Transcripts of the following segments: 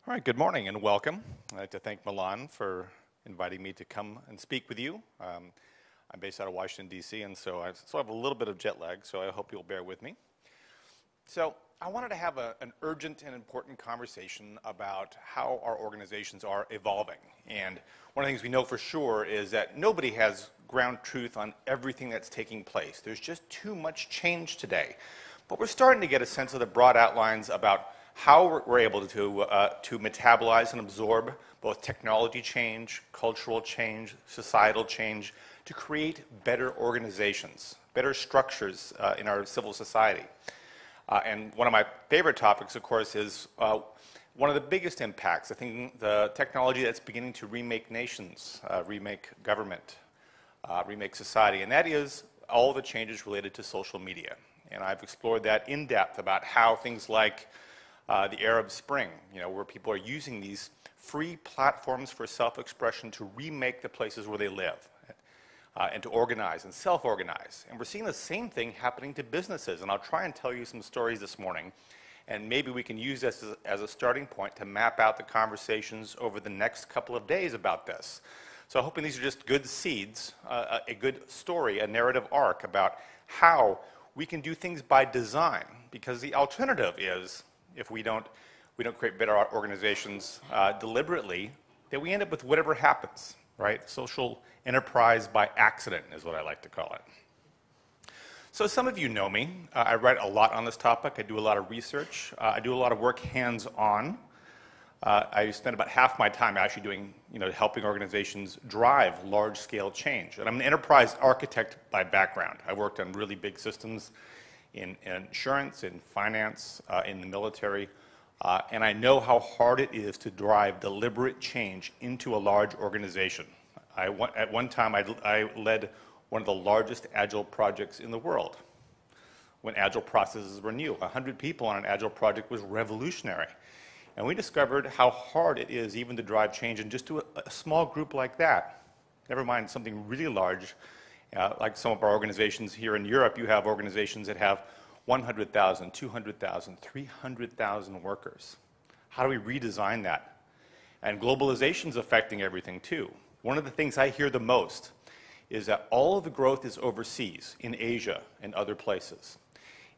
All right, good morning and welcome. I'd like to thank Milan for inviting me to come and speak with you. I'm based out of Washington, D.C., and so I have a little bit of jet lag, so I hope you'll bear with me. So I wanted to have an urgent and important conversation about how our organizations are evolving. And one of the things we know for sure is that nobody has ground truth on everything that's taking place. There's just too much change today. But we're starting to get a sense of the broad outlines about how we're able to metabolize and absorb both technology change, cultural change, societal change, to create better organizations, better structures in our civil society. And one of my favorite topics, of course, is one of the biggest impacts, I think, the technology that's beginning to remake nations, remake government, remake society, and that is all the changes related to social media. And I've explored that in depth about how things like the Arab Spring, where people are using these free platforms for self-expression to remake the places where they live and to organize and self-organize. And we're seeing the same thing happening to businesses. And I'll try and tell you some stories this morning. And maybe we can use this as a starting point to map out the conversations over the next couple of days about this. So I'm hoping these are just good seeds, a good story, a narrative arc about how we can do things by design. Because the alternative is, if we don't create better organizations deliberately, then we end up with whatever happens, right? Social enterprise by accident is what I like to call it. So some of you know me. I write a lot on this topic. I do a lot of research. I do a lot of work hands-on. I spend about half my time actually doing, helping organizations drive large-scale change. And I'm an enterprise architect by background. I worked on really big systems in insurance, in finance, in the military, and I know how hard it is to drive deliberate change into a large organization. At one time, I led one of the largest Agile projects in the world when Agile processes were new. 100 people on an Agile project was revolutionary. And we discovered how hard it is even to drive change in just a small group like that. Never mind something really large. Like some of our organizations here in Europe, you have organizations that have 100,000, 200,000, 300,000 workers. How do we redesign that? And globalization's affecting everything too. One of the things I hear the most is that all of the growth is overseas, in Asia and other places.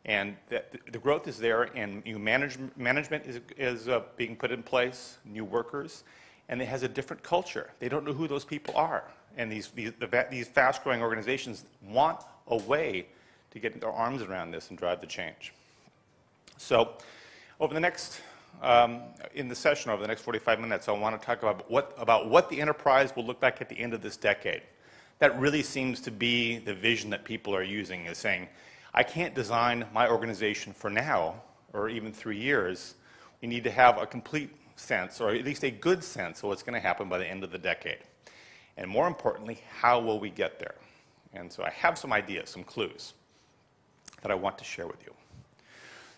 And the growth is there, and new management is being put in place, new workers, and it has a different culture. They don't know who those people are. And these fast-growing organizations want a way to get their arms around this and drive the change. So over the next, in the session, over the next 45 minutes, I want to talk about what the enterprise will look like at the end of this decade. That really seems to be the vision that people are using, is saying, I can't design my organization for now, or even 3 years. We need to have a complete sense, or at least a good sense, of what's going to happen by the end of the decade. And more importantly, how will we get there? And so I have some ideas, some clues that I want to share with you.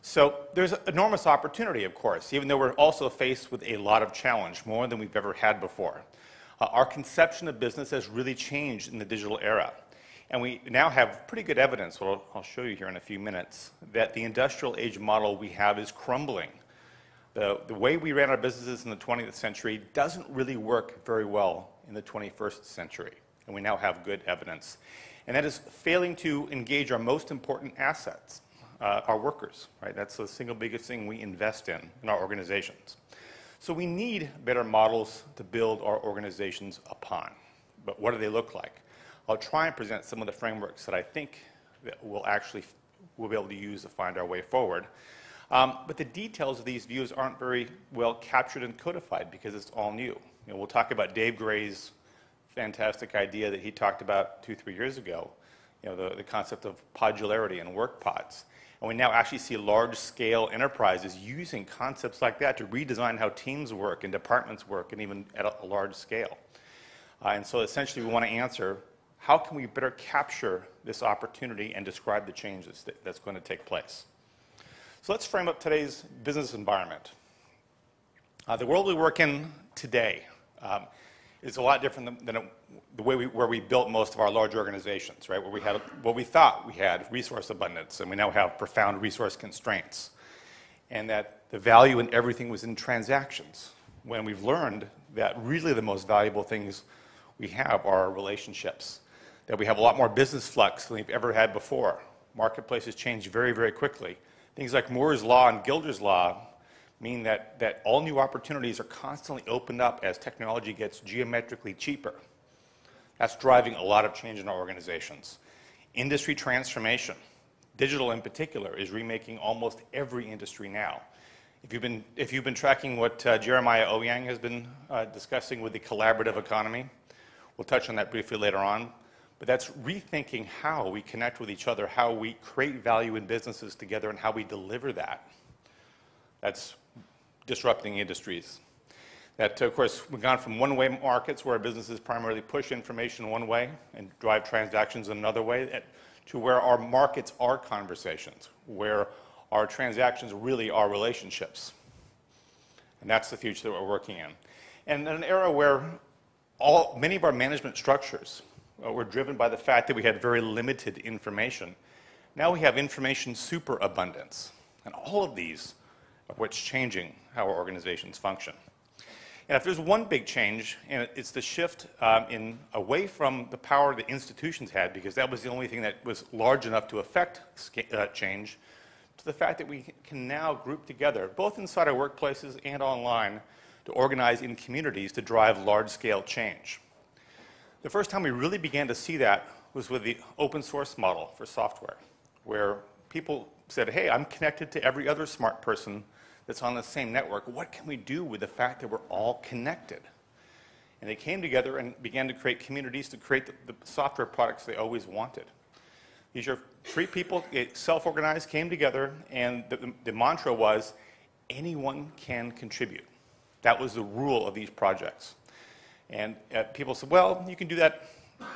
So there's enormous opportunity, of course, even though we're also faced with a lot of challenge, more than we've ever had before. Our conception of business has really changed in the digital era. And we now have pretty good evidence, what I'll show you here in a few minutes, that the industrial age model we have is crumbling. The way we ran our businesses in the 20th century doesn't really work very well in the 21st century. And we now have good evidence. And that is failing to engage our most important assets, our workers, right? That's the single biggest thing we invest in our organizations. So we need better models to build our organizations upon. But what do they look like? I'll try and present some of the frameworks that I think that we'll be able to use to find our way forward. But the details of these views aren't very well captured and codified because it's all new. We'll talk about Dave Gray's fantastic idea that he talked about 2-3 years ago, the concept of podularity and work pods. And we now actually see large-scale enterprises using concepts like that to redesign how teams work and departments work, and even at a large scale. And so essentially we want to answer, how can we better capture this opportunity and describe the changes that's going to take place? So let's frame up today's business environment. The world we work in today is a lot different than the way where we built most of our large organizations, right? Where we had what we thought we had resource abundance, and we now have profound resource constraints, and that the value in everything was in transactions, when we've learned that really the most valuable things we have are our relationships, that we have a lot more business flux than we've ever had before. Marketplaces change very, very quickly. Things like Moore's Law and Gilder's Law mean that all new opportunities are constantly opened up as technology gets geometrically cheaper. That's driving a lot of change in our organizations. Industry transformation, digital in particular, is remaking almost every industry now. If you've been tracking what Jeremiah Ouyang has been discussing with the collaborative economy, we'll touch on that briefly later on, but that's rethinking how we connect with each other, how we create value in businesses together, and how we deliver that. That's disrupting industries. That, of course, we've gone from one-way markets where businesses primarily push information one way and drive transactions another way, to where our markets are conversations, where our transactions really are relationships. And that's the future that we're working in. And in an era where many of our management structures were driven by the fact that we had very limited information, now we have information superabundance. And all of these are what's changing how our organizations function. And if there's one big change, and it's the shift away from the power the institutions had, because that was the only thing that was large enough to affect change, to the fact that we can now group together, both inside our workplaces and online, to organize in communities to drive large-scale change. The first time we really began to see that was with the open source model for software, where people said, hey, I'm connected to every other smart person that's on the same network. What can we do with the fact that we're all connected? And they came together and began to create communities to create the software products they always wanted. These are three people, self-organized, came together, and the mantra was, anyone can contribute. That was the rule of these projects. And people said, well, you can do that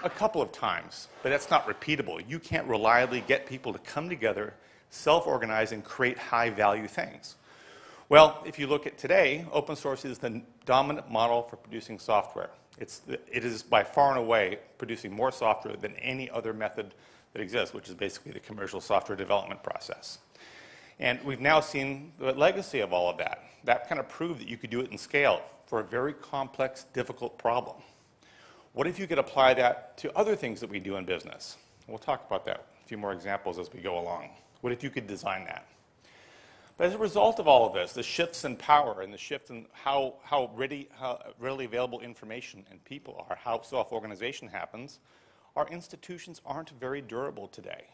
a couple of times, but that's not repeatable. You can't reliably get people to come together, self-organize, and create high-value things. Well, if you look at today, open source is the dominant model for producing software. It is by far and away producing more software than any other method that exists, which is basically the commercial software development process. And we've now seen the legacy of all of that. That kind of proved that you could do it in scale for a very complex, difficult problem. What if you could apply that to other things that we do in business? We'll talk about that, a few more examples as we go along. What if you could design that? But as a result of all of this, the shifts in power and the shift in how readily available information and people are, how self-organization happens, our institutions aren't very durable today.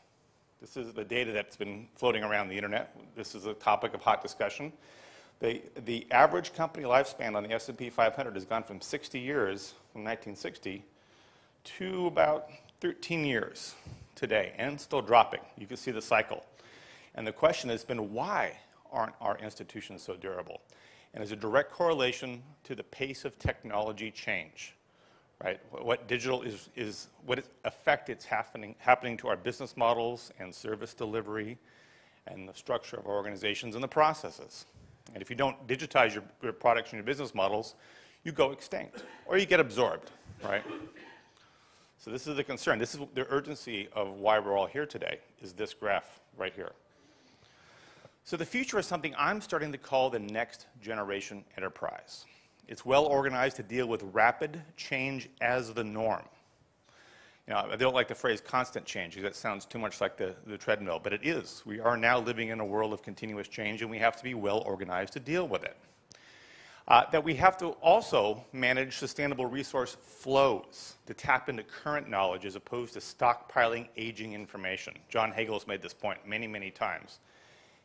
This is the data that's been floating around the internet. This is a topic of hot discussion. The average company lifespan on the S&P 500 has gone from 60 years, from 1960, to about 13 years today, and still dropping. You can see the cycle. And the question has been, why aren't our institutions so durable? And there's a direct correlation to the pace of technology change. Right? What digital is what effect it's happening to our business models and service delivery and the structure of our organizations and the processes. And if you don't digitize your products and your business models, you go extinct or you get absorbed, right? So this is the concern. This is the urgency of why we're all here today, is this graph right here. So the future is something I'm starting to call the next generation enterprise. It's well organized to deal with rapid change as the norm. You know, I don't like the phrase constant change because that sounds too much like the treadmill, but it is. We are now living in a world of continuous change, and we have to be well organized to deal with it. That we have to also manage sustainable resource flows to tap into current knowledge as opposed to stockpiling aging information. John Hagel's made this point many, many times.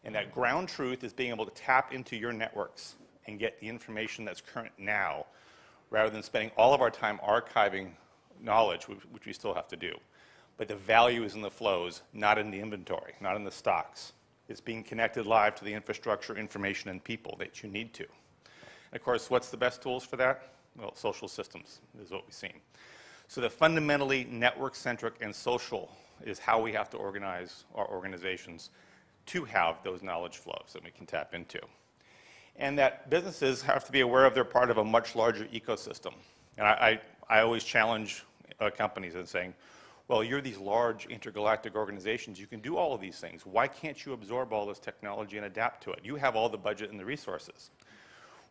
And that ground truth is being able to tap into your networks and get the information that's current now, rather than spending all of our time archiving knowledge, which we still have to do. But the value is in the flows, not in the inventory, not in the stocks. It's being connected live to the infrastructure, information, and people that you need to. And of course, what's the best tools for that? Well, social systems is what we've seen. So the fundamentally network-centric and social is how we have to organize our organizations to have those knowledge flows that we can tap into. And that businesses have to be aware of they're part of a much larger ecosystem. And I always challenge companies in saying, well, you're these large intergalactic organizations. You can do all of these things. Why can't you absorb all this technology and adapt to it? You have all the budget and the resources.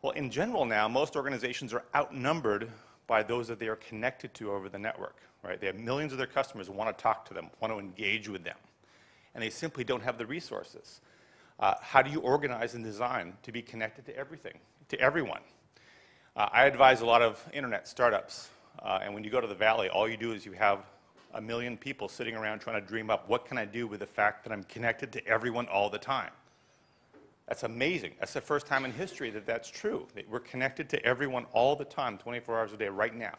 Well, in general now, most organizations are outnumbered by those that they are connected to over the network, right? They have millions of their customers who want to talk to them, want to engage with them, and they simply don't have the resources. How do you organize and design to be connected to everything, to everyone? I advise a lot of internet startups, and when you go to the Valley, all you do is you have 1 million people sitting around trying to dream up, what can I do with the fact that I'm connected to everyone all the time? That's amazing. That's the first time in history that that's true, that we're connected to everyone all the time, 24 hours a day, right now.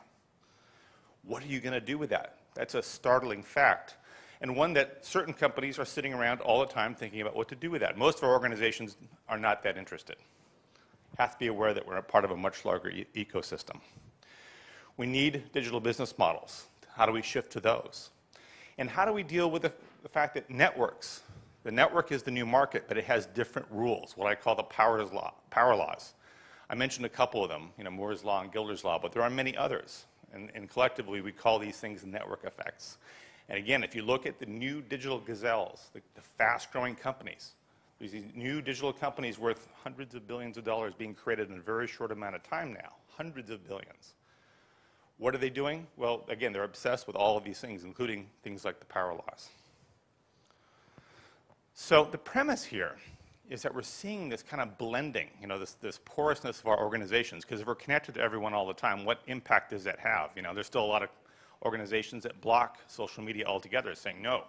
What are you going to do with that? That's a startling fact, and one that certain companies are sitting around all the time thinking about what to do with that. Most of our organizations are not that interested. Have to be aware that we're a part of a much larger ecosystem. We need digital business models. How do we shift to those? And how do we deal with the fact that networks, the network is the new market, but it has different rules, what I call the power laws. I mentioned a couple of them, Moore's Law and Gilder's Law, but there are many others. And collectively, we call these things network effects. And again, if you look at the new digital gazelles, the fast-growing companies, there's these new digital companies worth hundreds of billions of dollars being created in a very short amount of time now, hundreds of billions. What are they doing? Well, again, they're obsessed with all of these things, including things like the power laws. So the premise here is that we're seeing this kind of blending, this porousness of our organizations, because if we're connected to everyone all the time, what impact does that have? There's still a lot of organizations that block social media altogether, saying, no,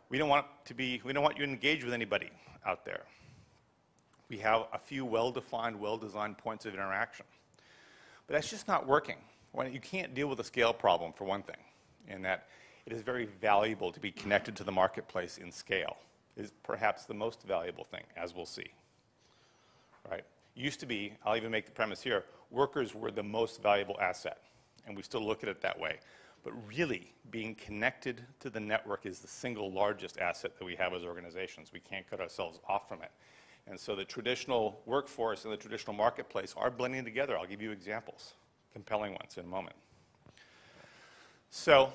we don't want you to engage with anybody out there. We have a few well-defined, well-designed points of interaction. But that's just not working. You can't deal with a scale problem, for one thing, in that it is very valuable to be connected to the marketplace in scale. It is perhaps the most valuable thing, as we'll see. Right? Used to be, I'll even make the premise here, workers were the most valuable asset, and we still look at it that way. But really, being connected to the network is the single largest asset that we have as organizations. We can't cut ourselves off from it. And so the traditional workforce and the traditional marketplace are blending together. I'll give you examples, compelling ones in a moment. So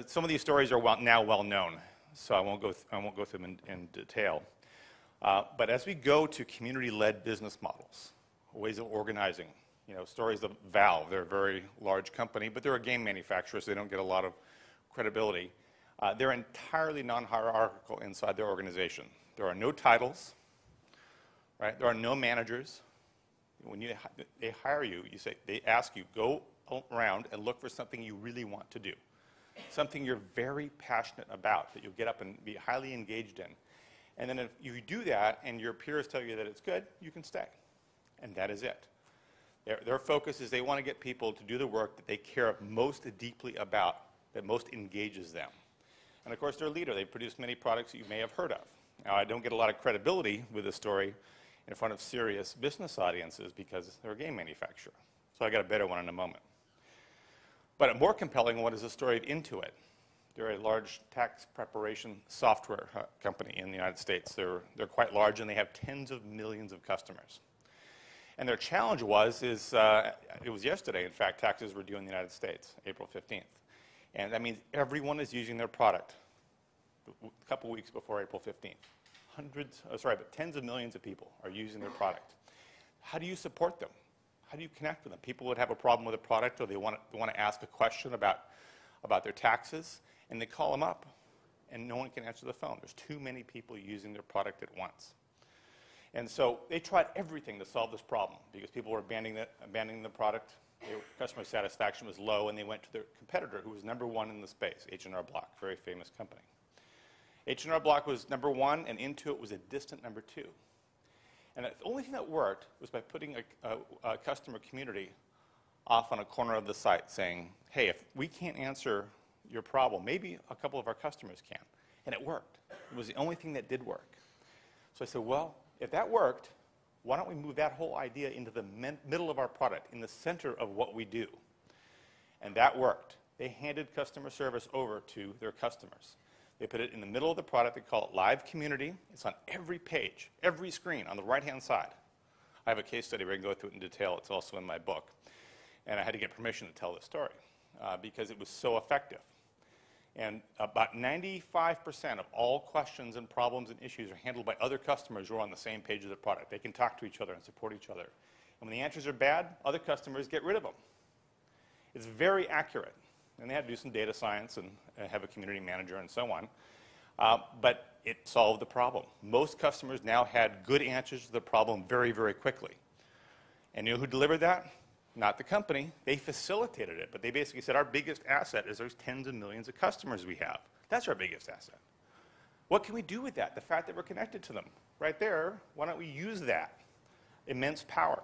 some of these stories are now well known, so I won't go through them in detail. But as we go to community-led business models, ways of organizing, stories of Valve, they're a very large company, but they're a game manufacturer, so they don't get a lot of credibility. They're entirely non-hierarchical inside their organization. There are no titles, right? There are no managers. When they hire you, they ask you, go around and look for something you really want to do, something you're very passionate about, that you'll get up and be highly engaged in. And then if you do that and your peers tell you that it's good, you can stay. And that is it. Their focus is they want to get people to do the work that they care most deeply about, that most engages them. And of course, they're a leader. They've produced many products that you may have heard of. Now, I don't get a lot of credibility with this story in front of serious business audiences because they're a game manufacturer. So I got a better one in a moment. But a more compelling one is the story of Intuit. They're a large tax preparation software company in the United States. They're quite large, and they have tens of millions of customers. And their challenge it was yesterday, in fact, taxes were due in the United States, April 15th. And that means everyone is using their product a couple weeks before April 15th. Tens of millions of people are using their product. How do you support them? How do you connect with them? People would have a problem with a product, or they want to ask a question about their taxes, and they call them up, and no one can answer the phone. There's too many people using their product at once. And so they tried everything to solve this problem because people were abandoning the product. Customer satisfaction was low, and they went to their competitor, who was #1 in the space, H&R Block, very famous company. H&R Block was #1, and Intuit was a distant #2. And the only thing that worked was by putting a customer community off on a corner of the site saying, hey, if we can't answer your problem, maybe a couple of our customers can. And it worked. It was the only thing that did work. So I said, well, if that worked, why don't we move that whole idea into the middle of our product, in the center of what we do? And that worked. They handed customer service over to their customers. They put it in the middle of the product. They call it Live Community. It's on every page, every screen, on the right-hand side. I have a case study where I can go through it in detail. It's also in my book. And I had to get permission to tell this story because it was so effective. And about 95% of all questions and problems and issues are handled by other customers who are on the same page of the product. They can talk to each other and support each other. And when the answers are bad, other customers get rid of them. It's very accurate. And they had to do some data science and have a community manager and so on. But it solved the problem. Most customers now had good answers to the problem very, very quickly. And you know who delivered that? Not the company. They facilitated it. But they basically said, our biggest asset is those tens of millions of customers we have. That's our biggest asset. What can we do with that? The fact that we're connected to them. Right there, why don't we use that? Immense power.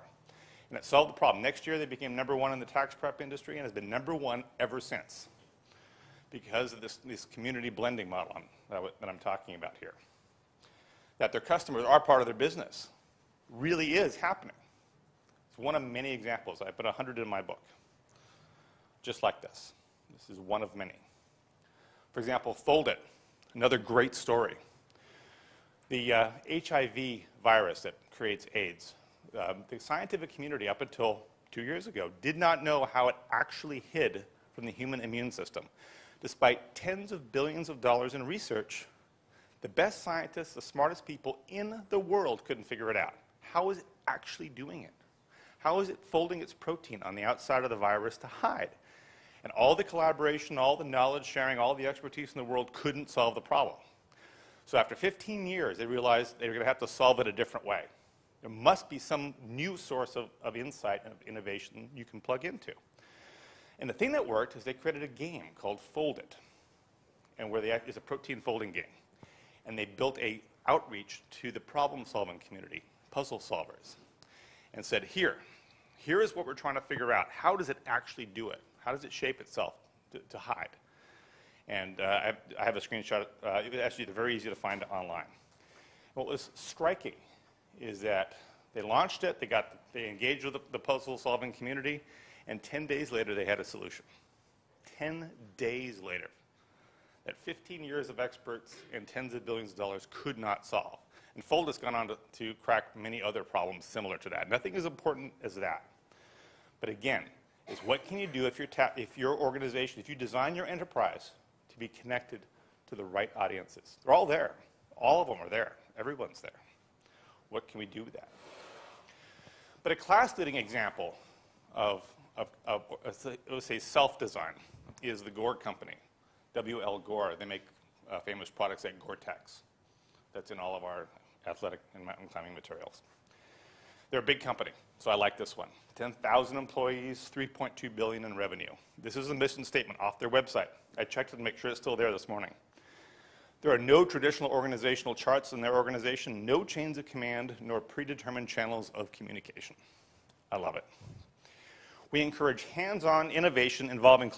And it solved the problem. Next year, they became #1 in the tax prep industry and has been #1 ever since because of this community blending model that I'm talking about here. That their customers are part of their business really is happening. It's one of many examples. I put 100 in my book, just like this. This is one of many. For example, Fold It, another great story. The HIV virus that creates AIDS, the scientific community up until 2 years ago did not know how it actually hid from the human immune system. Despite tens of billions of dollars in research, the best scientists, the smartest people in the world couldn't figure it out. How is it actually doing it? How is it folding its protein on the outside of the virus to hide? And all the collaboration, all the knowledge sharing, all the expertise in the world couldn't solve the problem. So after 15 years, they realized they were going to have to solve it a different way. There must be some new source of insight and of innovation you can plug into. And the thing that worked is they created a game called Fold It, and where it's a protein folding game. And they built a outreach to the problem-solving community, puzzle solvers, and said, here is what we're trying to figure out. How does it actually do it? How does it shape itself to hide? And I have a screenshot. It was actually very easy to find online. What was striking is that they launched it, they engaged with the puzzle-solving community, and 10 days later they had a solution. 10 days later. That 15 years of experts and tens of billions of dollars could not solve. And Fold has gone on to crack many other problems similar to that. Nothing as important as that. But again, is what can you do if your organization, if you design your enterprise to be connected to the right audiences? They're all there. All of them are there. Everyone's there. What can we do with that? But a class-leading example of let's say self-design is the Gore Company. W.L. Gore. They make famous products like Gore-Tex. That's in all of our athletic and mountain climbing materials. They're a big company, so I like this one. 10,000 employees, $3.2 billion in revenue. This is a mission statement off their website. I checked it to make sure it's still there this morning. There are no traditional organizational charts in their organization, no chains of command, nor predetermined channels of communication. I love it. We encourage hands-on innovation involving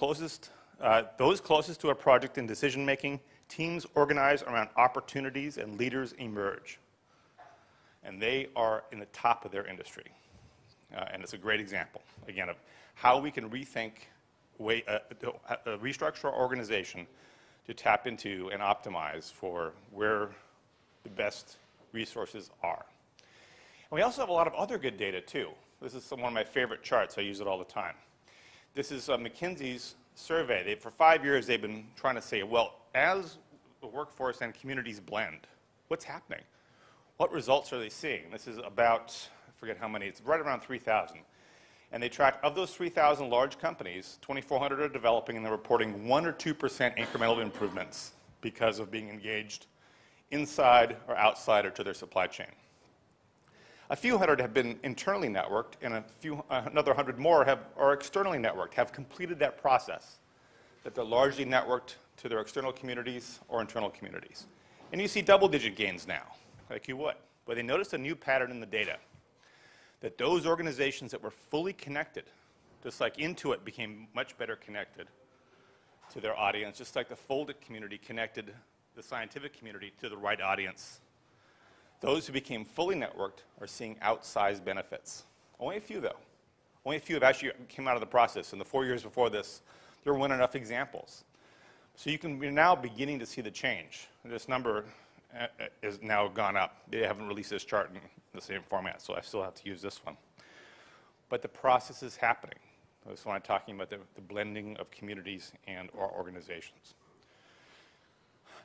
those closest to a project in decision-making. Teams organize around opportunities and leaders emerge. And they are in the top of their industry. And it's a great example, again, of how we can rethink, restructure our organization to tap into and optimize for where the best resources are. And we also have a lot of other good data, too. This is one of my favorite charts. I use it all the time. This is McKinsey's survey. For 5 years, they've been trying to say, well, as the workforce and communities blend, what's happening? What results are they seeing? This is about, I forget how many, it's right around 3,000. And they track, of those 3,000 large companies, 2,400 are developing, and they're reporting 1 or 2% incremental improvements because of being engaged inside or outside or to their supply chain. A few hundred have been internally networked, and another 100 more are externally networked, have completed that process, that they're largely networked to their external communities or internal communities. And you see double-digit gains now, like you would. But they noticed a new pattern in the data, that those organizations that were fully connected, just like Intuit became much better connected to their audience, just like the Fold It community connected the scientific community to the right audience. Those who became fully networked are seeing outsized benefits. Only a few, though. Only a few have actually came out of the process. In the 4 years before this, there weren't enough examples. So you're now beginning to see the change. This number is now gone up. They haven't released this chart in the same format, so I still have to use this one. But the process is happening. That's why I'm talking about the blending of communities and our organizations.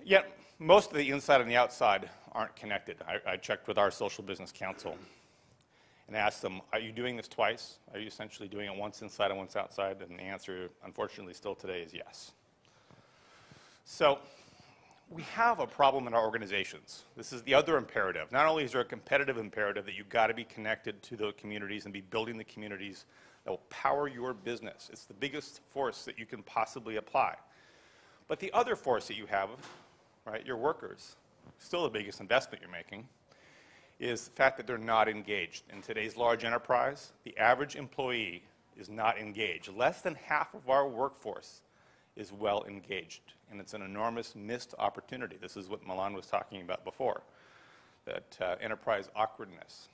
Yet, most of the inside and the outside aren't connected. I checked with our social business council and asked them, are you doing this twice? Are you essentially doing it once inside and once outside? And the answer, unfortunately, still today is yes. So we have a problem in our organizations. This is the other imperative. Not only is there a competitive imperative that you've got to be connected to the communities and be building the communities that will power your business. It's the biggest force that you can possibly apply. But the other force that you have, right, your workers, still the biggest investment you're making, is the fact that they're not engaged. In today's large enterprise, the average employee is not engaged. Less than half of our workforce is well engaged, and it's an enormous missed opportunity. This is what Milan was talking about before, that enterprise awkwardness,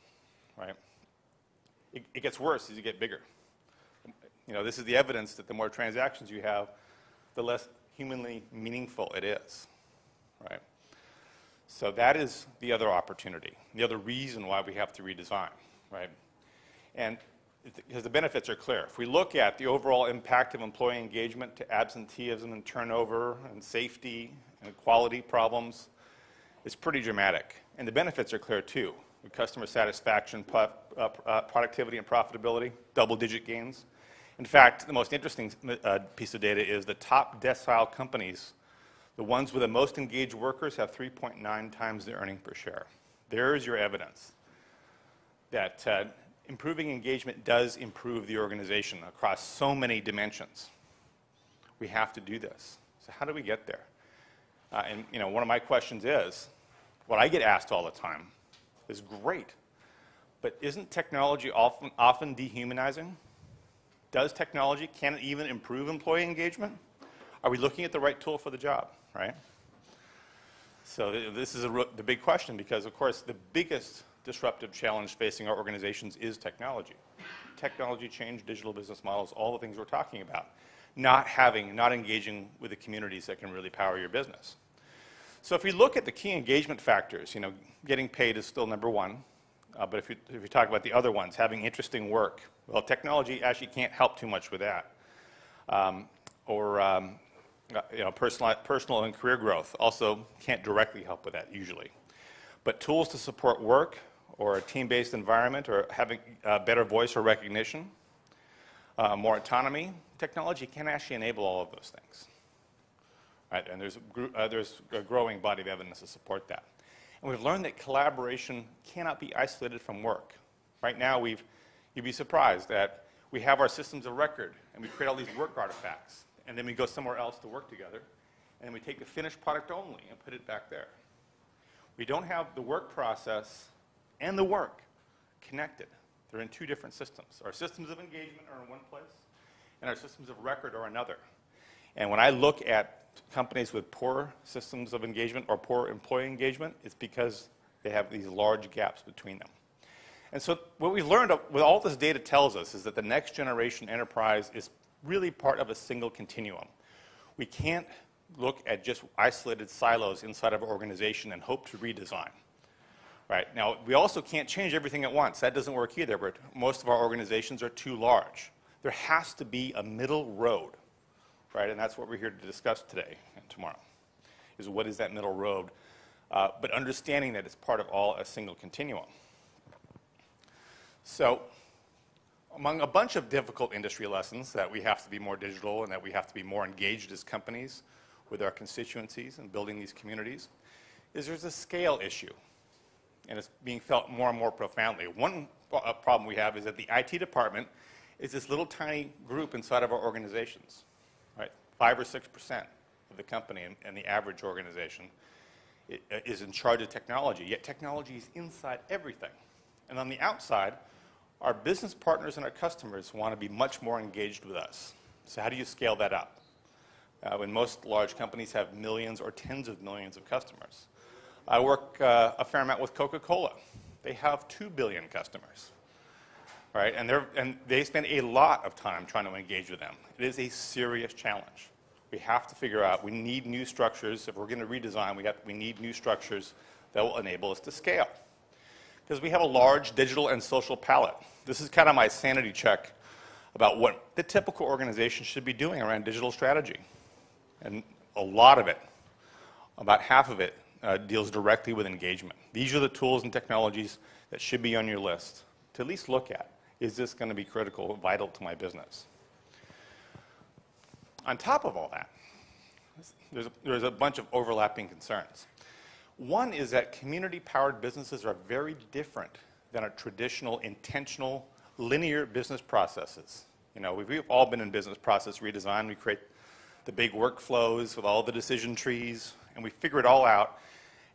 right? It gets worse as you get bigger. You know, this is the evidence that the more transactions you have, the less humanly meaningful it is, right? So that is the other opportunity, the other reason why we have to redesign, right? And because the benefits are clear. If we look at the overall impact of employee engagement to absenteeism and turnover and safety and quality problems, it's pretty dramatic. And the benefits are clear too. With customer satisfaction, productivity, and profitability, double-digit gains. In fact, the most interesting piece of data is the top decile companies, the ones with the most engaged workers, have 3.9 times the earning per share. There's your evidence that improving engagement does improve the organization across so many dimensions. We have to do this. So how do we get there? And you know, one of my questions is, what I get asked all the time is great, but isn't technology often dehumanizing? Does technology, can it even improve employee engagement? Are we looking at the right tool for the job, right? So this is the big question because, of course, the biggest disruptive challenge facing our organizations is technology. Technology change, digital business models, all the things we're talking about. Not engaging with the communities that can really power your business. So if we look at the key engagement factors, you know, getting paid is still number one. But if you talk about the other ones, having interesting work, well, technology actually can't help too much with that. You know, personal and career growth also can't directly help with that usually. But tools to support work or a team-based environment or having better voice or recognition, more autonomy, technology can actually enable all of those things. Right? And there's a growing body of evidence to support that. And we've learned that collaboration cannot be isolated from work. Right now, you'd be surprised that we have our systems of record, and we create all these work artifacts, and then we go somewhere else to work together, and then we take the finished product only and put it back there. We don't have the work process and the work connected. They're in two different systems. Our systems of engagement are in one place, and our systems of record are another. And when I look at companies with poor systems of engagement or poor employee engagement, it's because they have these large gaps between them. And so what we've learned, what all this data tells us, is that the next generation enterprise is really part of a single continuum. We can't look at just isolated silos inside of an organization and hope to redesign. Right? Now, we also can't change everything at once. That doesn't work either. Most of our organizations are too large. There has to be a middle road. Right? And that's what we're here to discuss today and tomorrow, is what is that middle road, but understanding that it's part of a single continuum. So among a bunch of difficult industry lessons that we have to be more digital and that we have to be more engaged as companies with our constituencies and building these communities, is there's a scale issue, and it's being felt more and more profoundly. One problem we have is that the IT department is this little tiny group inside of our organizations. 5 or 6% of the company and the average organization is in charge of technology, yet technology is inside everything. And on the outside, our business partners and our customers want to be much more engaged with us. So how do you scale that up? When most large companies have millions or tens of millions of customers. I work a fair amount with Coca-Cola. They have 2 billion customers. Right? And they spend a lot of time trying to engage with them. It is a serious challenge. We have to figure out, we need new structures. If we're going to redesign, we need new structures that will enable us to scale. Because we have a large digital and social palette. This is kind of my sanity check about what the typical organization should be doing around digital strategy. And a lot of it About half of it deals directly with engagement. These are the tools and technologies that should be on your list to at least look at. Is this going to be critical, vital to my business? On top of all that, there's a bunch of overlapping concerns. One is that community-powered businesses are very different than our traditional, intentional, linear business processes. You know, we've all been in business process redesign. We create the big workflows with all the decision trees, and we figure it all out.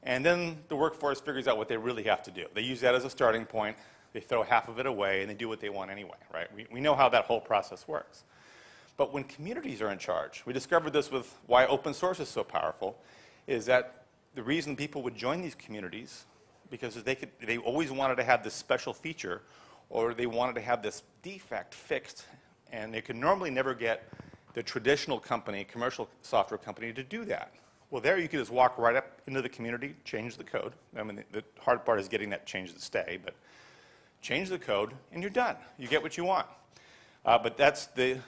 And then the workforce figures out what they really have to do. They use that as a starting point. They throw half of it away, and they do what they want anyway, right? We know how that whole process works. But when communities are in charge, we discovered this with why open source is so powerful, is that the reason people would join these communities because they always wanted to have this special feature, or they wanted to have this defect fixed, and they could normally never get the traditional company, commercial software company, to do that. Well, there you could just walk right up into the community, change the code. I mean, the hard part is getting that change to stay, but change the code, and you're done. You get what you want. But that's the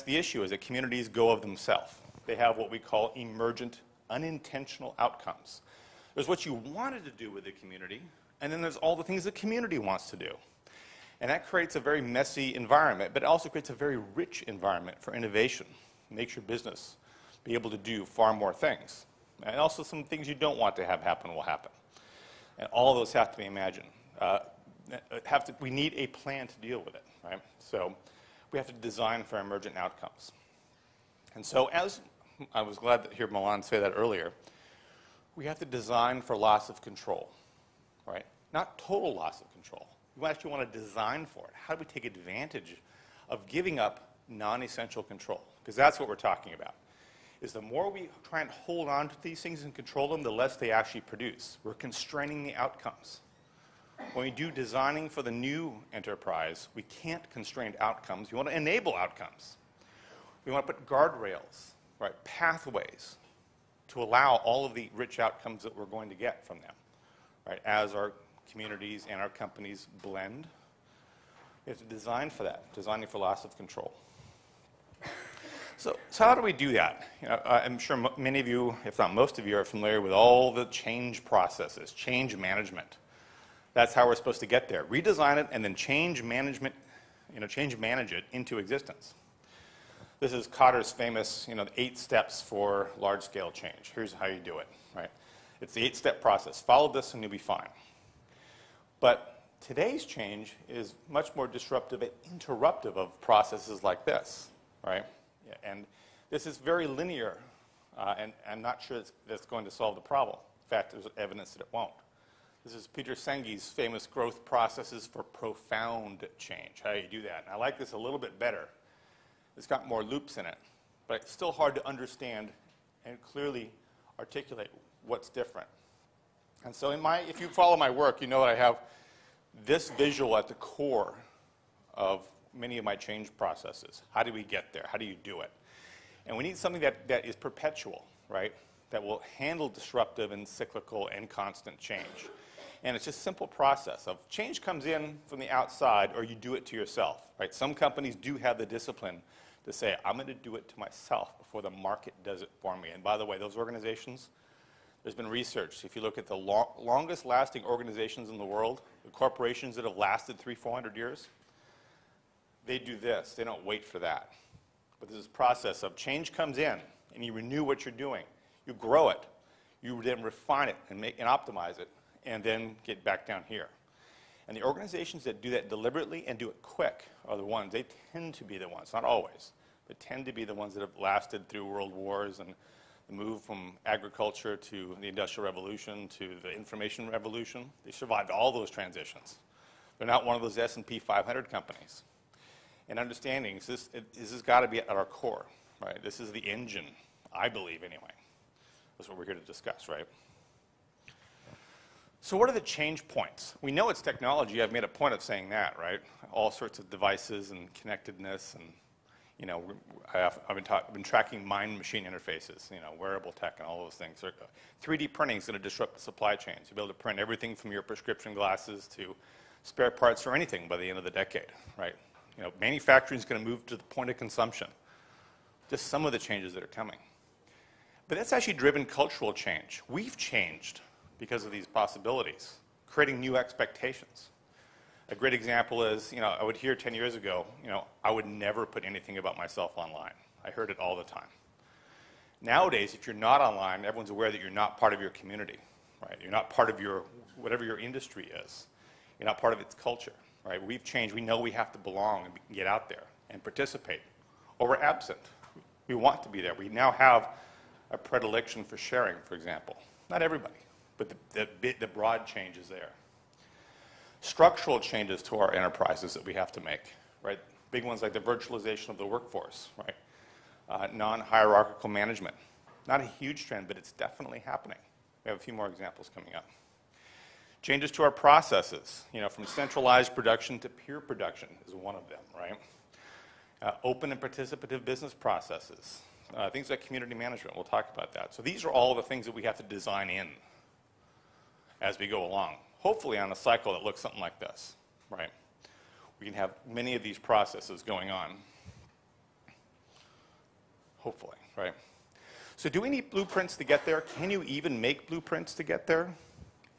issue, is that communities go of themselves. They have what we call emergent, unintentional outcomes. There's what you wanted to do with the community, and then there's all the things the community wants to do. And that creates a very messy environment, but it also creates a very rich environment for innovation. Makes your business be able to do far more things. And also some things you don't want to have happen will happen. And all of those have to be imagined. We need a plan to deal with it, right? So we have to design for emergent outcomes. And so as I was glad to hear Milan say that earlier, we have to design for loss of control, right? Not total loss of control. We actually want to design for it. How do we take advantage of giving up non-essential control? Because that's what we're talking about. Is the more we try and hold on to these things and control them, the less they actually produce. We're constraining the outcomes. When we do designing for the new enterprise, we can't constrain outcomes. We want to enable outcomes. We want to put guardrails, right, pathways to allow all of the rich outcomes that we're going to get from them, right, as our communities and our companies blend. We have to design for that, designing for loss of control. So how do we do that? You know, I'm sure many of you, if not most of you, are familiar with all the change processes, change management. That's how we're supposed to get there. Redesign it and then change manage it into existence. This is Kotter's famous, the 8 steps for large-scale change. Here's how you do it, right? It's the 8-step process. Follow this and you'll be fine. But today's change is much more disruptive and interruptive of processes like this, right? And this is very linear, and I'm not sure that's going to solve the problem. In fact, there's evidence that it won't. This is Peter Senge's famous growth processes for profound change, how you do that. And I like this a little bit better. It's got more loops in it, but it's still hard to understand and clearly articulate what's different. And so if you follow my work, you know that I have this visual at the core of many of my change processes. How do we get there? How do you do it? And we need something that is perpetual, right? That will handle disruptive and cyclical and constant change. And it's just a simple process of change comes in from the outside, or you do it to yourself, right? Some companies do have the discipline to say, I'm going to do it to myself before the market does it for me. And by the way, those organizations, there's been research. If you look at the longest lasting organizations in the world, the corporations that have lasted 300-400 years, they do this. They don't wait for that. But there's this process of change comes in, and you renew what you're doing. You grow it. You then refine it and optimize it, and then get back down here. And the organizations that do that deliberately and do it quick are the ones, they tend to be the ones, not always, but tend to be the ones that have lasted through world wars and the move from agriculture to the Industrial Revolution to the Information Revolution. They survived all those transitions. They're not one of those S&P 500 companies. And understanding, this has got to be at our core, right? This is the engine, I believe anyway. That's what we're here to discuss, right? So what are the change points? We know it's technology. I've made a point of saying that, right? All sorts of devices and connectedness, and I've been tracking mind-machine interfaces, wearable tech and all those things. 3D printing is going to disrupt the supply chains. You'll be able to print everything from your prescription glasses to spare parts for anything by the end of the decade, right? Manufacturing is going to move to the point of consumption. Just some of the changes that are coming. But that's actually driven cultural change. We've changed because of these possibilities, creating new expectations. A great example is, I would hear 10 years ago, I would never put anything about myself online. I heard it all the time. Nowadays, if you're not online, everyone's aware that you're not part of your community, right? You're not part of whatever your industry is. You're not part of its culture, right? We've changed. We know we have to belong and get out there and participate. Or we're absent. We want to be there. We now have a predilection for sharing, for example. Not everybody, but the broad change is there. Structural changes to our enterprises that we have to make, right? Big ones like the virtualization of the workforce, right? Non-hierarchical management. Not a huge trend, but it's definitely happening. We have a few more examples coming up. Changes to our processes, from centralized production to peer production is one of them, right? Open and participative business processes. Things like community management, we'll talk about that. So these are all the things that we have to design in as we go along. Hopefully on a cycle that looks something like this, right? We can have many of these processes going on. Hopefully, right? So do we need blueprints to get there? Can you even make blueprints to get there?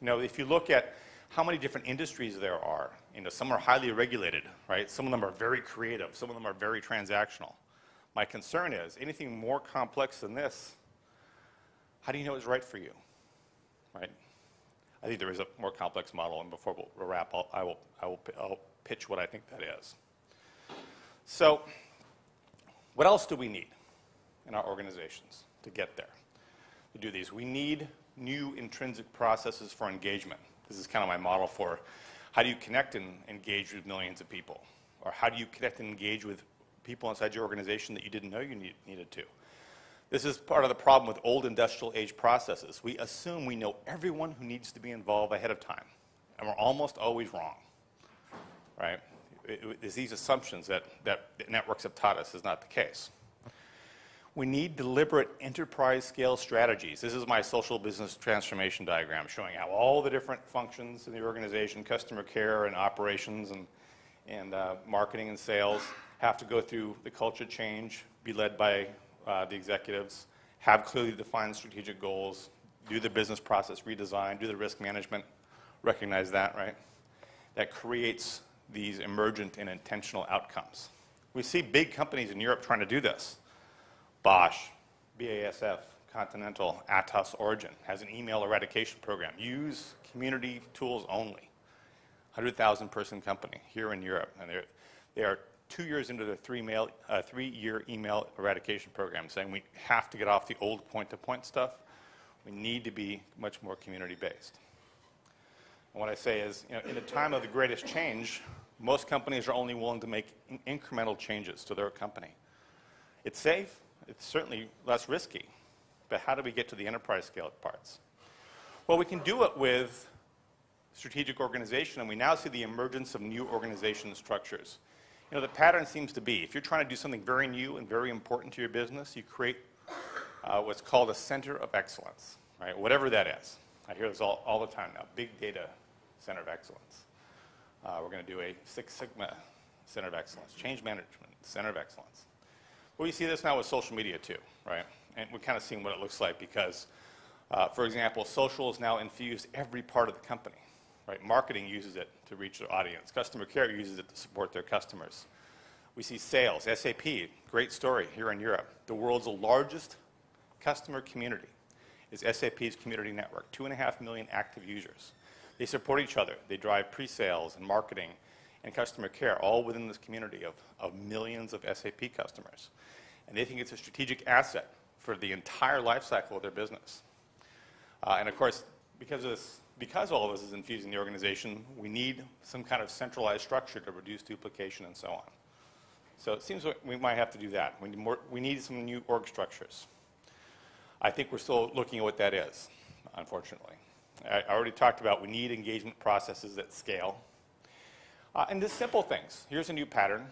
If you look at how many different industries there are, some are highly regulated, right? Some of them are very creative. Some of them are very transactional. My concern is anything more complex than this, how do you know it's right for you, right? I think there is a more complex model, and before we'll wrap, I'll pitch what I think that is. So what else do we need in our organizations to get there, to do these? We need new intrinsic processes for engagement. This is kind of my model for how do you connect and engage with millions of people, or how do you connect and engage with people inside your organization that you didn't know you needed to. This is part of the problem with old industrial age processes. We assume we know everyone who needs to be involved ahead of time, and we're almost always wrong, right? It's these assumptions that networks have taught us is not the case. We need deliberate enterprise-scale strategies. This is my social business transformation diagram showing how all the different functions in the organization, customer care and operations and marketing and sales, have to go through the culture change, be led by the executives, have clearly defined strategic goals, do the business process redesign, do the risk management, recognize that, right? That creates these emergent and intentional outcomes. We see big companies in Europe trying to do this. Bosch, BASF, Continental, Atos, Origin has an email eradication program. Use community tools only. 100,000 person company here in Europe, and they are 2 years into their three-year email eradication program, saying we have to get off the old point-to-point stuff. We need to be much more community-based. And what I say is, in a time of the greatest change, most companies are only willing to make incremental changes to their company. It's safe, it's certainly less risky, but how do we get to the enterprise scale parts? Well, we can do it with strategic organization, and we now see the emergence of new organization structures. The pattern seems to be, if you're trying to do something very new and very important to your business, you create what's called a center of excellence, right? Whatever that is. I hear this all the time now, big data center of excellence. We're going to do a Six Sigma center of excellence, change management center of excellence. Well, you see this now with social media too, right? And we're kind of seeing what it looks like because, for example, social is now infused every part of the company. Right? Marketing uses it to reach their audience. Customer care uses it to support their customers. We see sales, SAP, great story here in Europe. The world's largest customer community is SAP's community network, 2.5 million active users. They support each other. They drive pre-sales and marketing and customer care all within this community of millions of SAP customers. And they think it's a strategic asset for the entire life cycle of their business. And of course, because all of this is infused in the organization, we need some kind of centralized structure to reduce duplication and so on. So it seems like we might have to do that. We need some new org structures. I think we're still looking at what that is, unfortunately. I already talked about we need engagement processes that scale. And the simple things. Here's a new pattern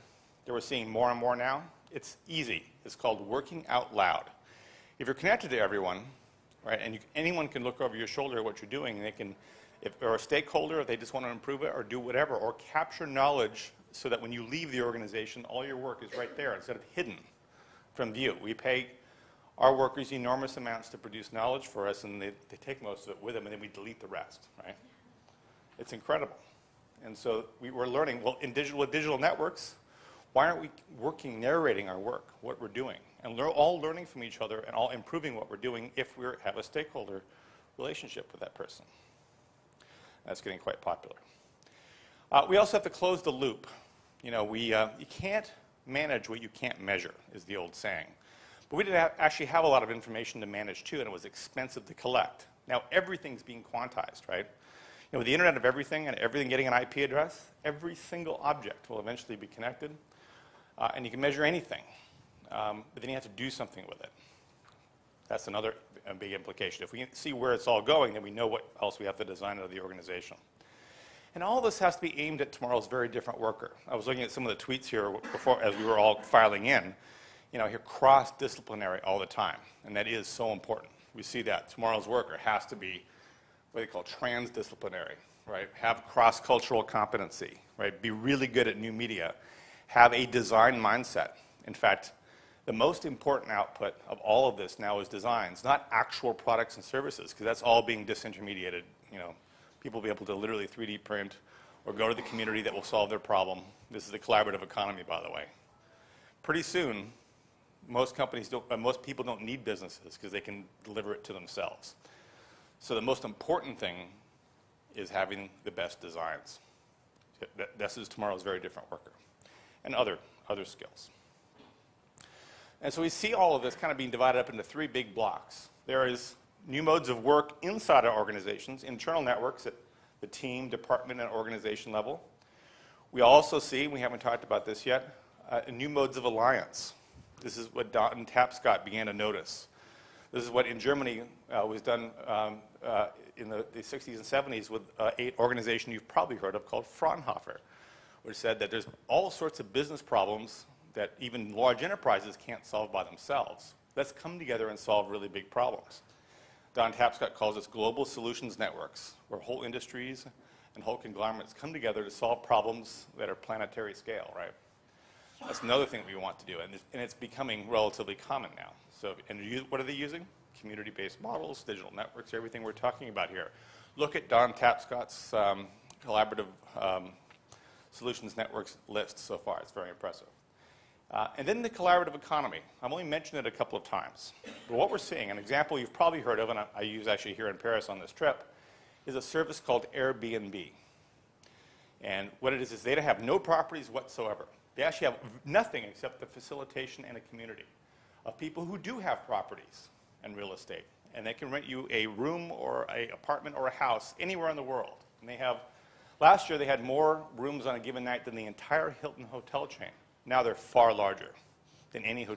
that we're seeing more and more now. It's easy. It's called working out loud. If you're connected to everyone, right, and anyone can look over your shoulder at what you're doing, and they can, if they're a stakeholder, if they just want to improve it or do whatever, or capture knowledge so that when you leave the organization, all your work is right there instead of hidden from view. We pay our workers enormous amounts to produce knowledge for us, and they take most of it with them, and then we delete the rest, right? It's incredible. And so we're learning, well, with digital networks, why aren't we narrating our work, what we're doing? And all learning from each other and all improving what we're doing if we have a stakeholder relationship with that person. That's getting quite popular. We also have to close the loop. You know, you can't manage what you can't measure, is the old saying. But we didn't actually have a lot of information to manage, too, and it was expensive to collect. Now, everything's being quantized, right? You know, with the Internet of Everything and everything getting an IP address, every single object will eventually be connected, and you can measure anything. But then you have to do something with it. That's another big implication. If we can see where it's all going, then we know what else we have to design into the organization. And all this has to be aimed at tomorrow's very different worker. I was looking at some of the tweets here before, as we were all filing in. You know, I hear cross-disciplinary all the time, and that is so important. We see that tomorrow's worker has to be what they call transdisciplinary, right? Have cross-cultural competency, right? Be really good at new media. Have a design mindset. In fact, the most important output of all of this now is designs, not actual products and services, because that's all being disintermediated. You know, people will be able to literally 3D print or go to the community that will solve their problem. This is the collaborative economy, by the way. Pretty soon, most people don't need businesses because they can deliver it to themselves. So the most important thing is having the best designs. This is tomorrow's very different worker, and other skills. And so we see all of this kind of being divided up into three big blocks. There is new modes of work inside our organizations, internal networks at the team, department, and organization level. We also see, we haven't talked about this yet, new modes of alliance. This is what Don Tapscott began to notice. This is what in Germany was done in the 60s and 70s with an organization you've probably heard of called Fraunhofer, which said that there's all sorts of business problems that even large enterprises can't solve by themselves. Let's come together and solve really big problems. Don Tapscott calls this global solutions networks, where whole industries and whole conglomerates come together to solve problems that are planetary scale, right? That's another thing we want to do, and it's becoming relatively common now. So, and what are they using? Community-based models, digital networks, everything we're talking about here. Look at Don Tapscott's collaborative solutions networks list so far. It's very impressive. And then the collaborative economy. I've only mentioned it a couple of times. But what we're seeing, an example you've probably heard of, and I use actually here in Paris on this trip, is a service called Airbnb. And what it is they have no properties whatsoever. They actually have nothing except the facilitation and a community of people who do have properties and real estate. And they can rent you a room or an apartment or a house anywhere in the world. And they have, last year they had more rooms on a given night than the entire Hilton hotel chain. Now they're far larger than any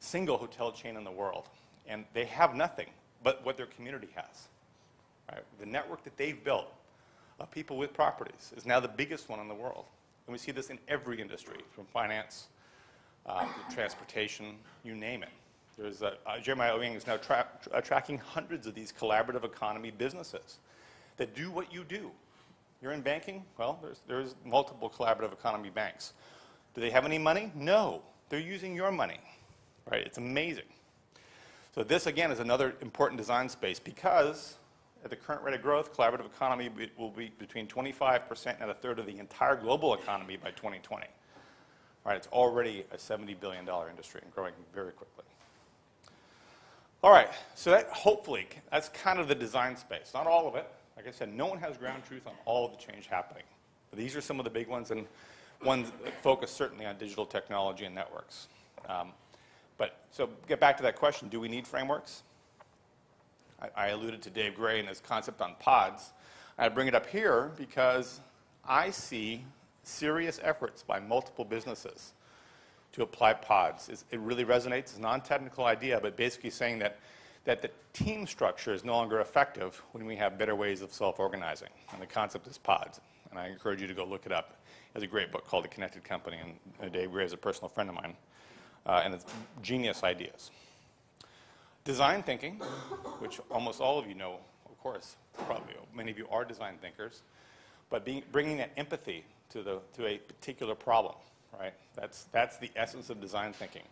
single hotel chain in the world. And they have nothing but what their community has. Right? The network that they've built of people with properties is now the biggest one in the world. And we see this in every industry, from finance to transportation, you name it. There's Jeremiah Owyang is now tracking hundreds of these collaborative economy businesses that do what you do. You're in banking? Well, there's multiple collaborative economy banks. Do they have any money? No. They're using your money. Right? It's amazing. So this, again, is another important design space because at the current rate of growth, collaborative economy will be between 25% and a third of the entire global economy by 2020. All right, it's already a $70 billion industry and growing very quickly. All right, so that's kind of the design space. Not all of it. Like I said, no one has ground truth on all of the change happening. But these are some of the big ones, and ones that focus certainly on digital technology and networks. So get back to that question, do we need frameworks? I alluded to Dave Gray and his concept on pods. I bring it up here because I see serious efforts by multiple businesses to apply pods. It really resonates. It's a non-technical idea, but basically saying that the team structure is no longer effective when we have better ways of self-organizing. And the concept is pods. And I encourage you to go look it up. There's a great book called The Connected Company, and Dave Gray is a personal friend of mine. And it's genius ideas. Design thinking, which almost all of you know, of course, probably many of you are design thinkers, but bringing that empathy to a particular problem, right? That's the essence of design thinking.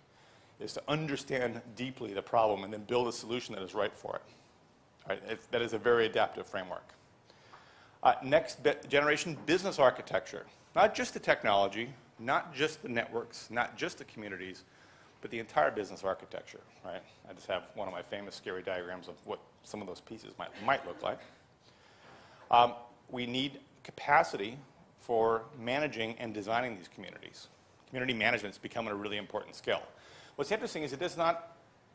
is to understand deeply the problem and then build a solution that is right for it. Right? That is a very adaptive framework. Next generation business architecture. Not just the technology, not just the networks, not just the communities, but the entire business architecture. Right? I just have one of my famous scary diagrams of what some of those pieces might look like. We need capacity for managing and designing these communities. Community management is becoming a really important skill. What's interesting is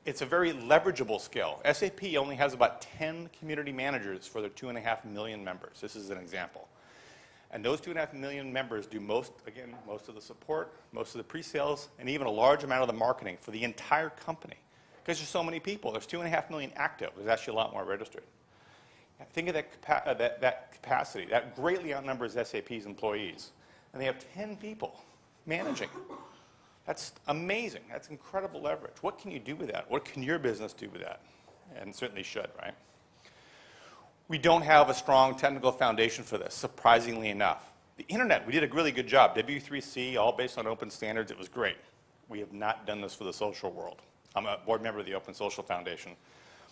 it's a very leverageable skill. SAP only has about 10 community managers for their 2.5 million members. This is an example. And those 2.5 million members do most of the support, most of the pre-sales, and even a large amount of the marketing for the entire company. Because there's so many people. There's 2.5 million active. There's actually a lot more registered. Think of that capacity. That greatly outnumbers SAP's employees. And they have 10 people managing. That's amazing. That's incredible leverage. What can you do with that? What can your business do with that? And certainly should, right? We don't have a strong technical foundation for this, surprisingly enough. The internet, we did a really good job. W3C, all based on open standards, it was great. We have not done this for the social world. I'm a board member of the Open Social Foundation.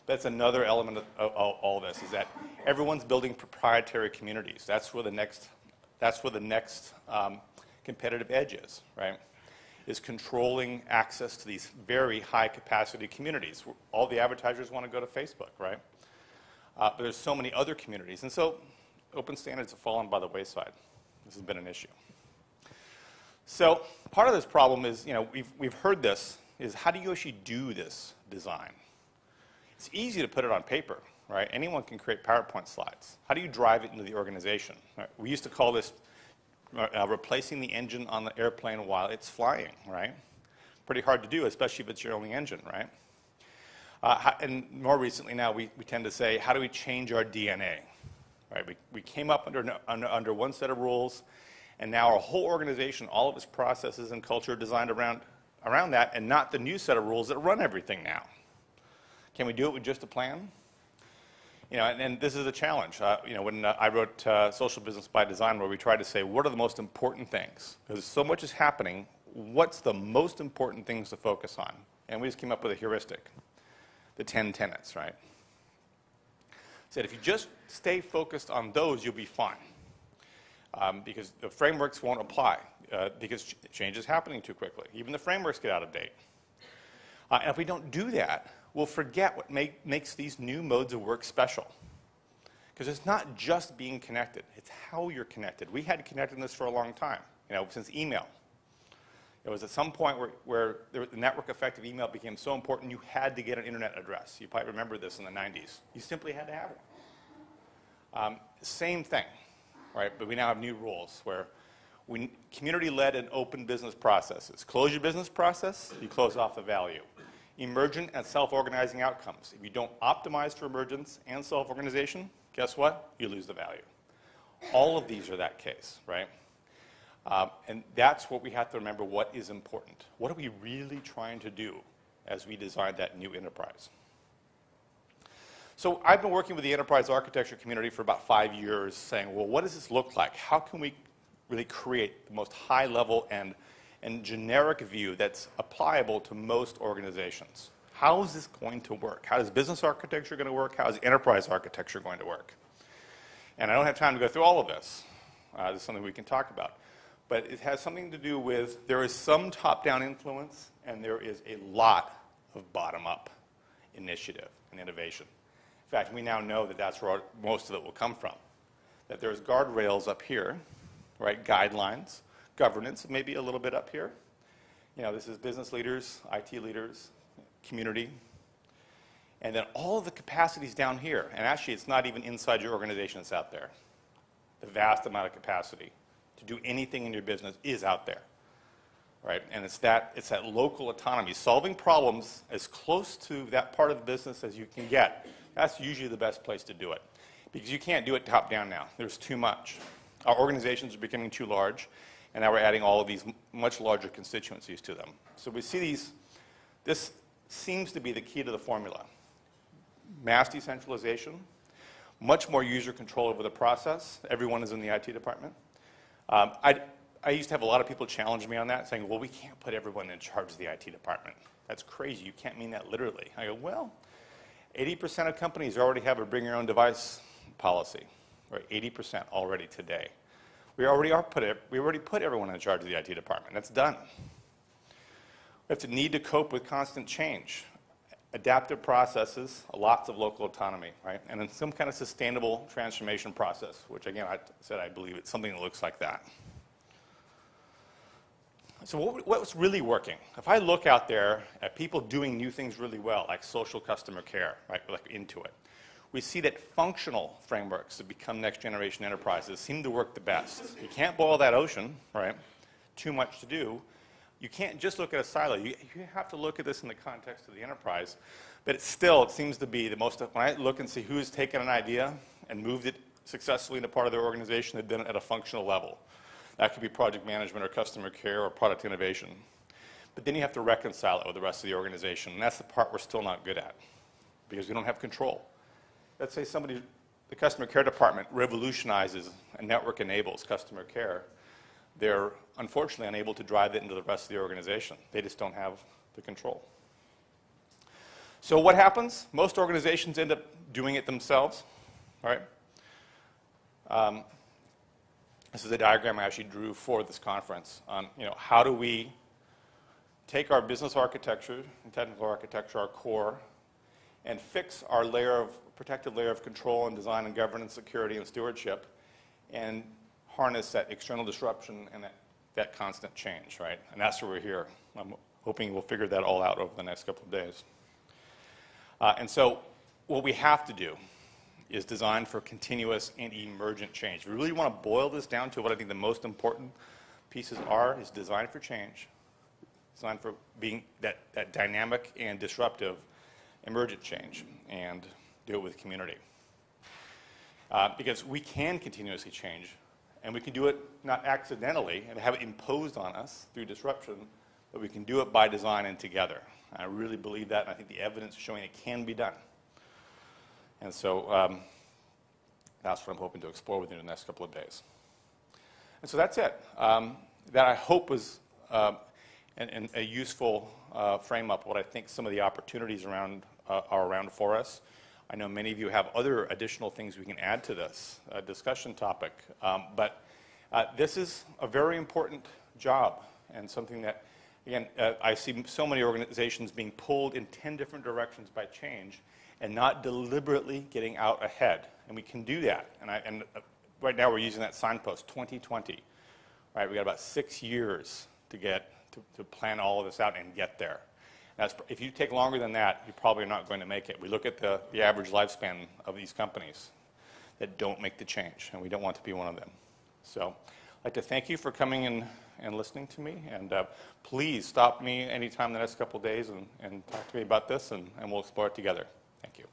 That's another element of all this, is that everyone's building proprietary communities. That's where the next competitive edge is, right? Is controlling access to these very high capacity communities. All the advertisers want to go to Facebook, right? But there's so many other communities. And so open standards have fallen by the wayside. This has been an issue. So part of this problem is, we've heard this, is how do you actually do this design? It's easy to put it on paper, right? Anyone can create PowerPoint slides. How do you drive it into the organization? Right? We used to call this replacing the engine on the airplane while it's flying, right? Pretty hard to do, especially if it's your only engine, right? And more recently now, we tend to say, how do we change our DNA? Right? We came up under one set of rules, and now our whole organization, all of its processes and culture are designed around that, and not the new set of rules that run everything now. Can we do it with just a plan? And this is a challenge. When I wrote Social Business by Design, where we tried to say, what are the most important things? Because so much is happening, what's the most important things to focus on? And we just came up with a heuristic, the 10 tenets, right? Said if you just stay focused on those, you'll be fine. Because the frameworks won't apply, because change is happening too quickly. Even the frameworks get out of date. And if we don't do that, we'll forget what makes these new modes of work special. Because it's not just being connected, it's how you're connected. We had connectedness for a long time, since email. It was at some point where the network effect of email became so important, you had to get an internet address. You probably remember this in the 90s. You simply had to have one. Same thing, right? But we now have new rules where community-led and open business processes. Close your business process, you close off the value. Emergent and self-organizing outcomes. If you don't optimize for emergence and self-organization, guess what? You lose the value. All of these are that case, right? And that's what we have to remember, what is important. What are we really trying to do as we design that new enterprise? So I've been working with the enterprise architecture community for about 5 years saying, well, what does this look like? How can we really create the most high level and generic view that's applicable to most organizations? How is this going to work? How is business architecture going to work? How is enterprise architecture going to work? And I don't have time to go through all of this. This is something we can talk about. But it has something to do with, there is some top-down influence, and there is a lot of bottom-up initiative and innovation. In fact, we now know that that's where most of it will come from. That there's guardrails up here, right, guidelines, governance, maybe a little bit up here. This is business leaders, IT leaders, community. And then all of the capacities down here. And actually, it's not even inside your organization, it's out there. The vast amount of capacity to do anything in your business is out there, right? And it's that local autonomy. Solving problems as close to that part of the business as you can get. That's usually the best place to do it. Because you can't do it top-down now. There's too much. Our organizations are becoming too large. And now we're adding all of these much larger constituencies to them. So we see this seems to be the key to the formula. Mass decentralization, much more user control over the process. Everyone is in the IT department. I used to have a lot of people challenge me on that, saying, well, we can't put everyone in charge of the IT department. That's crazy. You can't mean that literally. I go, well, 80% of companies already have a bring your own device policy, right? 80% already today. We already put everyone in charge of the IT department. That's done. We have to need to cope with constant change, adaptive processes, lots of local autonomy, right? And then some kind of sustainable transformation process, which again, I said I believe it's something that looks like that. So what's really working? If I look out there at people doing new things really well, like social customer care, right, like Intuit, we see that functional frameworks that become next generation enterprises seem to work the best. You can't boil that ocean, right? Too much to do. You can't just look at a silo. You have to look at this in the context of the enterprise. But it seems to be the most, when I look and see who's taken an idea and moved it successfully into part of their organization, they've done it at a functional level. That could be project management or customer care or product innovation. But then you have to reconcile it with the rest of the organization. And that's the part we're still not good at because we don't have control. Let's say the customer care department revolutionizes and network enables customer care. They're unfortunately unable to drive it into the rest of the organization. They just don't have the control. So what happens? Most organizations end up doing it themselves, right? This is a diagram I actually drew for this conference on, how do we take our business architecture and technical architecture, our core, and fix our protected layer of control and design and governance, security and stewardship, and harness that external disruption and that constant change, right? And that's where we're here. I'm hoping we'll figure that all out over the next couple of days. And so what we have to do is design for continuous and emergent change. If we really want to boil this down to what I think the most important pieces are, is design for change, design for being that dynamic and disruptive emergent change, and do it with community. Because we can continuously change, and we can do it not accidentally and have it imposed on us through disruption, but we can do it by design and together. I really believe that, and I think the evidence is showing it can be done. And so that's what I'm hoping to explore with you in the next couple of days. And so that's it. That I hope was a useful frame-up of what I think some of the opportunities are around for us. I know many of you have other additional things we can add to this discussion topic. But this is a very important job and something that, again, I see so many organizations being pulled in 10 different directions by change and not deliberately getting out ahead. And we can do that. And right now we're using that signpost, 2020. Right, we got about 6 years to plan all of this out and get there. If you take longer than that, you're probably not going to make it. We look at the average lifespan of these companies that don't make the change, and we don't want to be one of them. So I'd like to thank you for coming in and listening to me, and please stop me anytime in the next couple of days and talk to me about this, and we'll explore it together. Thank you.